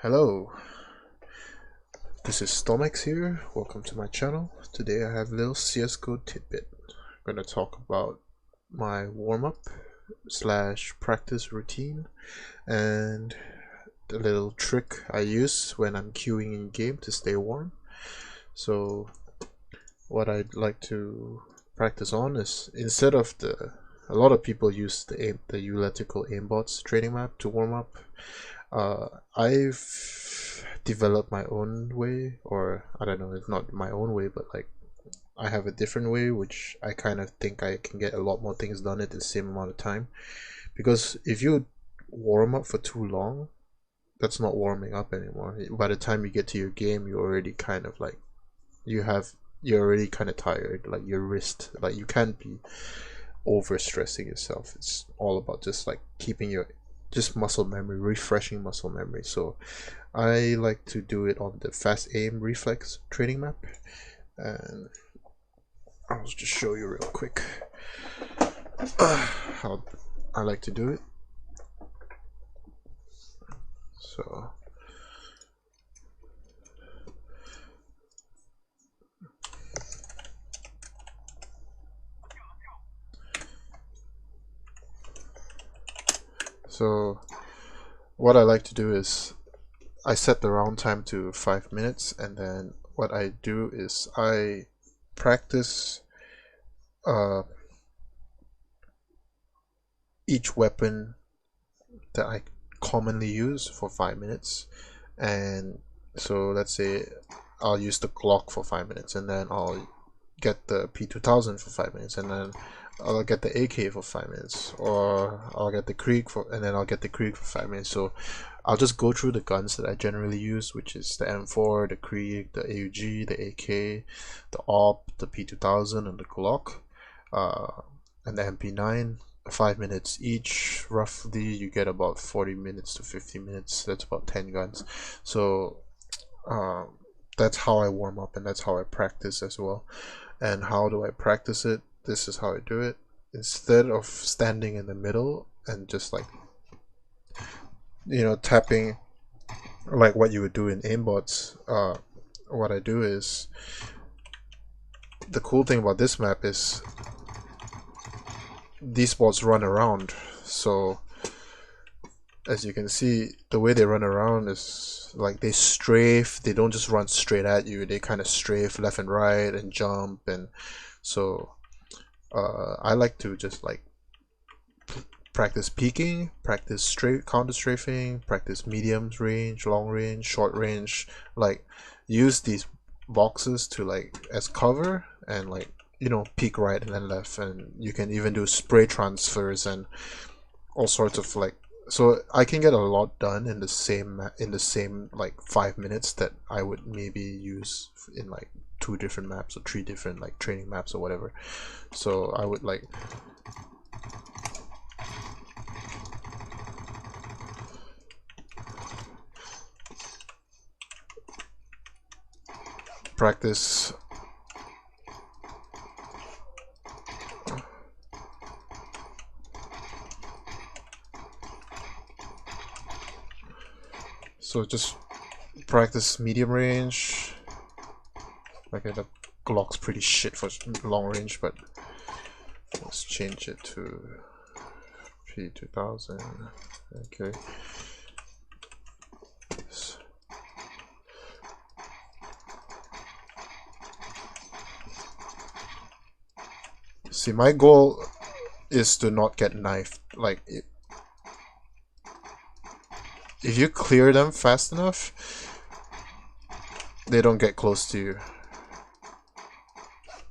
Hello, this is Stomex here. Welcome to my channel. Today I have a little CSGO tidbit. I'm going to talk about my warm-up slash practice routine and the little trick I use when I'm queuing in game to stay warm. So what I'd like to practice on is, instead of a lot of people use the elliptical aimbots training map to warm up. I've developed my own way, or I don't know, it's not my own way, but like I have a different way which I kind of think I can get a lot more things done at the same amount of time. Because if you warm up for too long, that's not warming up anymore. By the time you get to your game, you're already kind of like you're already kind of tired, like your wrist, like you can't be over stressing yourself. It's all about just like keeping your muscle memory, refreshing muscle memory. So I like to do it on the fast aim reflex training map, and I'll just show you real quick how I like to do it. So what I like to do is I set the round time to 5 minutes, and then what I do is I practice each weapon that I commonly use for 5 minutes. And so let's say I'll use the Glock for 5 minutes, and then I'll get the P2000 for 5 minutes, and then I'll get the AK for 5 minutes, or I'll get the Krieg and then I'll get the Krieg for 5 minutes. So I'll just go through the guns that I generally use, which is the M4, the Krieg, the AUG, the AK, the AWP, the P2000, and the Glock, and the MP9. 5 minutes each. Roughly you get about 40 minutes to 50 minutes. That's about 10 guns. So that's how I warm up, and that's how I practice as well. And how do I practice it? This is how I do it. Instead of standing in the middle and just like, you know, tapping like what you would do in aimbots, what I do is, the cool thing about this map is these bots run around. So as you can see, the way they run around is like they strafe. They don't just run straight at you, they kind of strafe left and right and jump. And so I like to just like practice peeking, practice straight counter strafing, practice mediums range, long range, short range, like use these boxes to like as cover, and like, you know, peek right and then left. And you can even do spray transfers and all sorts of like, so I can get a lot done in the same like 5 minutes that I would maybe use in like 2 different maps or 3 different like training maps or whatever. So I would like practice just practice medium range. Okay, the Glock's pretty shit for long range, but let's change it to P2000. Okay. See, my goal is to not get knifed. Like, if you clear them fast enough, they don't get close to you.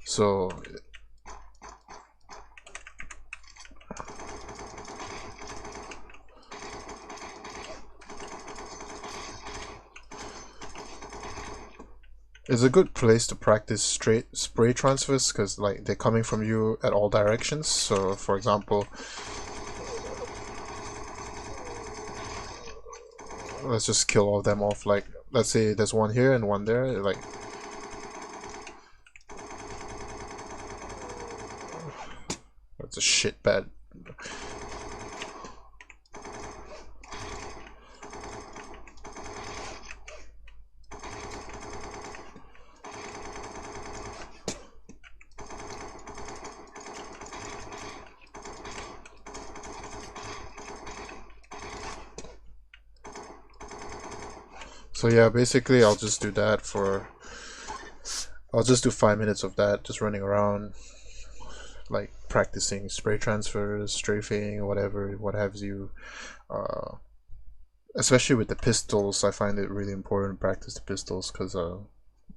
So it's a good place to practice straight spray transfers, because like they're coming from you at all directions. So for example, let's just kill all of them off. Like, let's say there's one here and one there, like that's a shit bad. So yeah, basically I'll just do that for, I'll just do 5 minutes of that, just running around, like practicing spray transfers, strafing, or whatever, what have you. Especially with the pistols, I find it really important to practice the pistols because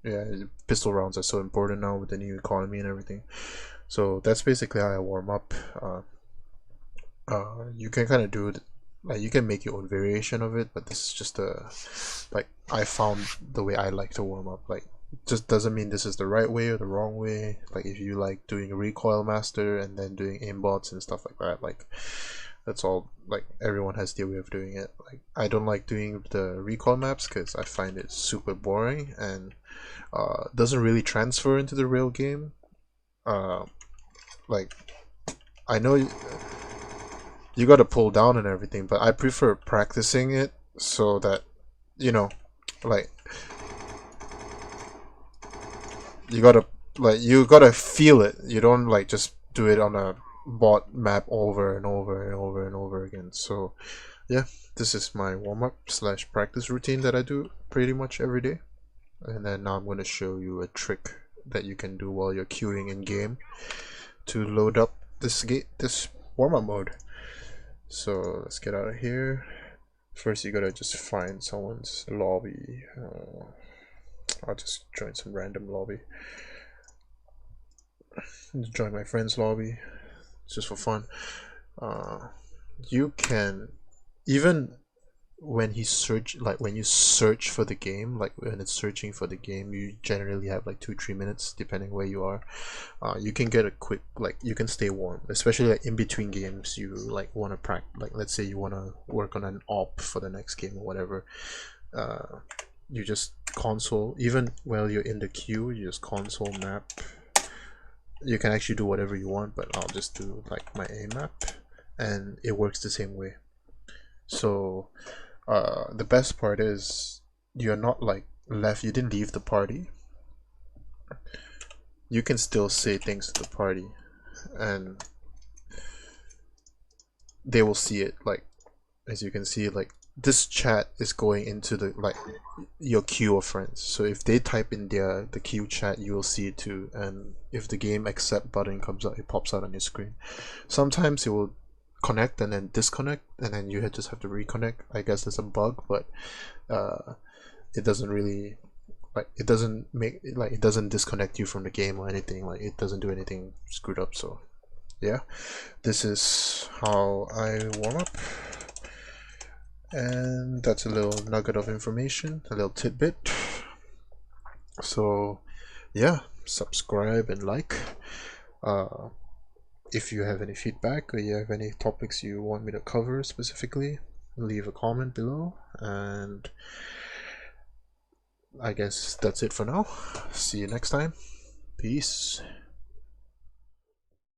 yeah, pistol rounds are so important now with the new economy and everything. So that's basically how I warm up. You can kind of do it, like you can make your own variation of it, but this is just like I found the way I like to warm up. Like, just doesn't mean this is the right way or the wrong way. Like if you like doing a recoil master and then doing aimbots and stuff like that, like that's all, like everyone has their way of doing it. Like I don't like doing the recoil maps because I find it super boring and doesn't really transfer into the real game. Like I know you got to pull down and everything, but I prefer practicing it so that, you know, like you gotta feel it. You don't like just do it on a bot map over and over and over and over again. So yeah, this is my warm-up / practice routine that I do pretty much every day. And then now I'm going to show you a trick that you can do while you're queuing in game to load up this warm-up mode. So let's get out of here. First you gotta just find someone's lobby. I'll just join some random lobby. Join my friend's lobby, just for fun. You can, even when you search for the game, like when it's searching for the game, you generally have like 2-3 minutes depending where you are. You can get a quick, like you can stay warm, especially like in between games. You like want to practice, like let's say you want to work on an op for the next game or whatever. You just console, even while you're in the queue, you just console map. You can actually do whatever you want, but I'll just do like my A map, and it works the same way. So the best part is you're not like you didn't leave the party. You can still say things to the party and they will see it. Like, as you can see, like this chat is going into the your queue of friends. So if they type in the queue chat, you will see it too. And if the game accept button comes up, it pops out on your screen. Sometimes it will connect and then disconnect, and then you just have to reconnect. I guess there's a bug, but it doesn't really, like it doesn't disconnect you from the game or anything. Like it doesn't do anything screwed up. So yeah, this is how I warm up, and that's a little nugget of information, a little tidbit. So yeah, subscribe and like. If you have any feedback or you have any topics you want me to cover specifically, leave a comment below. And I guess that's it for now. See you next time. Peace.